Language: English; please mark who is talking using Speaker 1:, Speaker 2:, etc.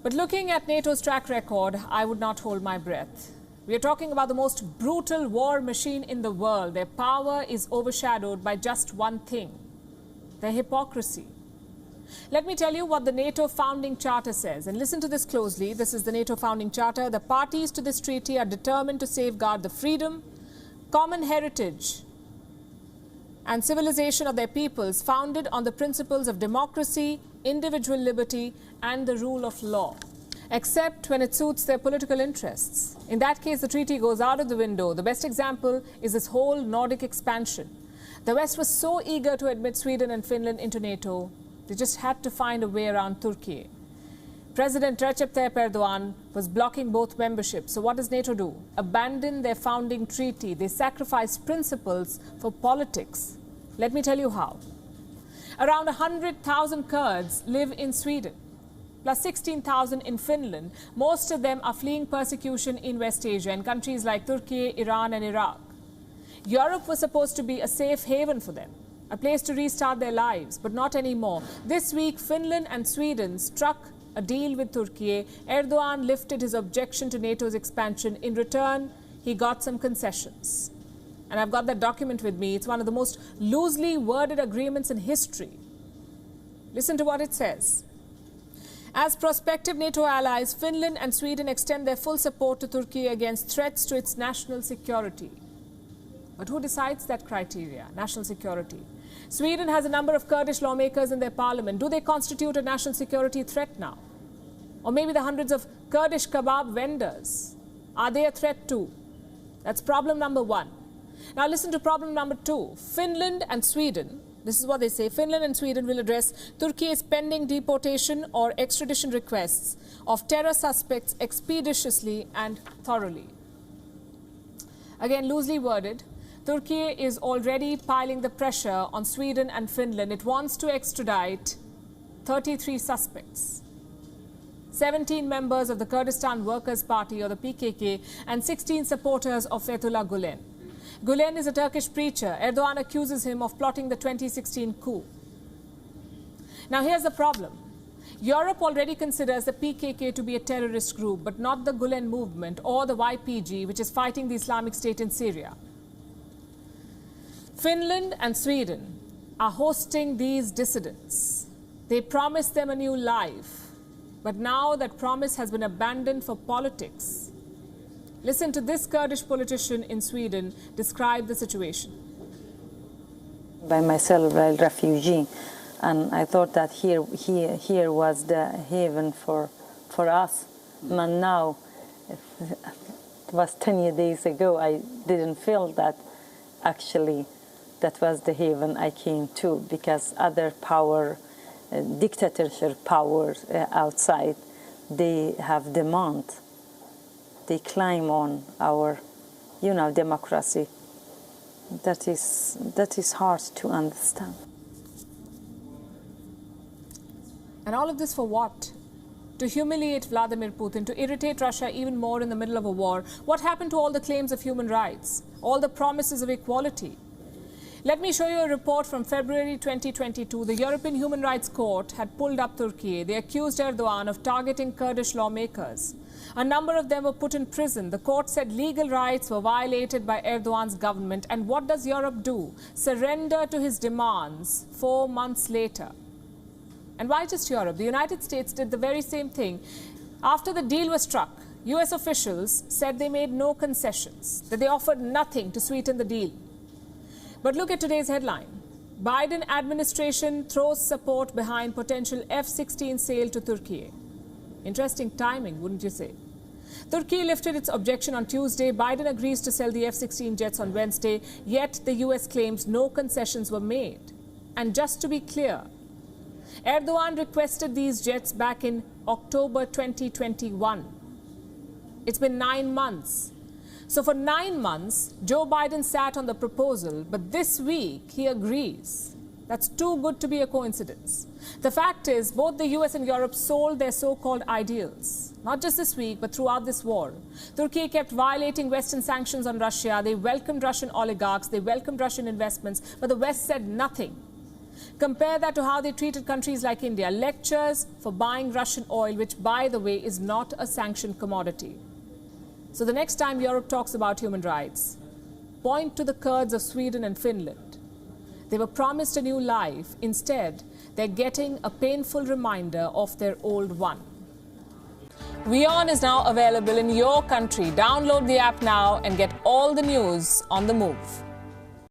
Speaker 1: But looking at NATO's track record, I would not hold my breath. We are talking about the most brutal war machine in the world. Their power is overshadowed by just one thing: their hypocrisy. Let me tell you what the NATO founding charter says, and listen to this closely. This is the NATO founding charter. The parties to this treaty are determined to safeguard the freedom, common heritage and civilization of their peoples, founded on the principles of democracy, individual liberty and the rule of law, except when it suits their political interests. In that case, the treaty goes out of the window. The best example is this whole Nordic expansion. The West was so eager to admit Sweden and Finland into NATO, they just had to find a way around Turkiye. President Recep Tayyip Erdogan was blocking both memberships. So what does NATO do? Abandon their founding treaty. They sacrifice principles for politics. Let me tell you how. Around 100,000 Kurds live in Sweden, plus 16,000 in Finland. Most of them are fleeing persecution in West Asia, in countries like Turkey, Iran and Iraq. Europe was supposed to be a safe haven for them, a place to restart their lives, but not anymore. This week, Finland and Sweden struck a deal with Turkey. Erdogan lifted his objection to NATO's expansion. In return, he got some concessions. And I've got that document with me. It's one of the most loosely worded agreements in history. Listen to what it says. As prospective NATO allies, Finland and Sweden extend their full support to Turkey against threats to its national security. But who decides that criteria, national security? Sweden has a number of Kurdish lawmakers in their parliament. Do they constitute a national security threat now? Or maybe the hundreds of Kurdish kebab vendors. Are they a threat too? That's problem number one. Now listen to problem number two. Finland and Sweden, this is what they say, Finland and Sweden will address Turkey's pending deportation or extradition requests of terror suspects expeditiously and thoroughly. Again, loosely worded. Turkey is already piling the pressure on Sweden and Finland. It wants to extradite 33 suspects, 17 members of the Kurdistan Workers' Party or the PKK and 16 supporters of Fethullah Gulen. Gulen is a Turkish preacher. Erdogan accuses him of plotting the 2016 coup. Now here's the problem. Europe already considers the PKK to be a terrorist group, but not the Gulen movement or the YPG, which is fighting the Islamic State in Syria. Finland and Sweden are hosting these dissidents. They promised them a new life, but now that promise has been abandoned for politics. Listen to this Kurdish politician in Sweden describe the situation.
Speaker 2: By myself, a refugee, and I thought that here was the haven for us. But now, it was 10 days ago, I didn't feel that actually that was the haven I came to, because other power, dictatorship powers outside, they have demand. They climb on our, democracy. That is hard to understand.
Speaker 1: And all of this for what? To humiliate Vladimir Putin, to irritate Russia even more in the middle of a war. What happened to all the claims of human rights, all the promises of equality? Let me show you a report from February 2022. The European Human Rights Court had pulled up Turkey. They accused Erdogan of targeting Kurdish lawmakers. A number of them were put in prison. The court said legal rights were violated by Erdogan's government. And what does Europe do? Surrender to his demands 4 months later. And why just Europe? The United States did the very same thing. After the deal was struck, US officials said they made no concessions, that they offered nothing to sweeten the deal. But look at today's headline. Biden administration throws support behind potential F-16 sale to Turkey. Interesting timing, wouldn't you say? Turkey lifted its objection on Tuesday. Biden agrees to sell the F-16 jets on Wednesday, yet the US claims no concessions were made. And just to be clear, Erdogan requested these jets back in October 2021. It's been 9 months. So for 9 months, Joe Biden sat on the proposal, but this week he agrees. That's too good to be a coincidence. The fact is, both the US and Europe sold their so-called ideals, not just this week, but throughout this war. Turkey kept violating Western sanctions on Russia. They welcomed Russian oligarchs. They welcomed Russian investments, but the West said nothing. Compare that to how they treated countries like India. Lectures for buying Russian oil, which, by the way, is not a sanctioned commodity. So the next time Europe talks about human rights, point to the Kurds of Sweden and Finland. They were promised a new life. Instead, they're getting a painful reminder of their old one. WION is now available in your country. Download the app now and get all the news on the move.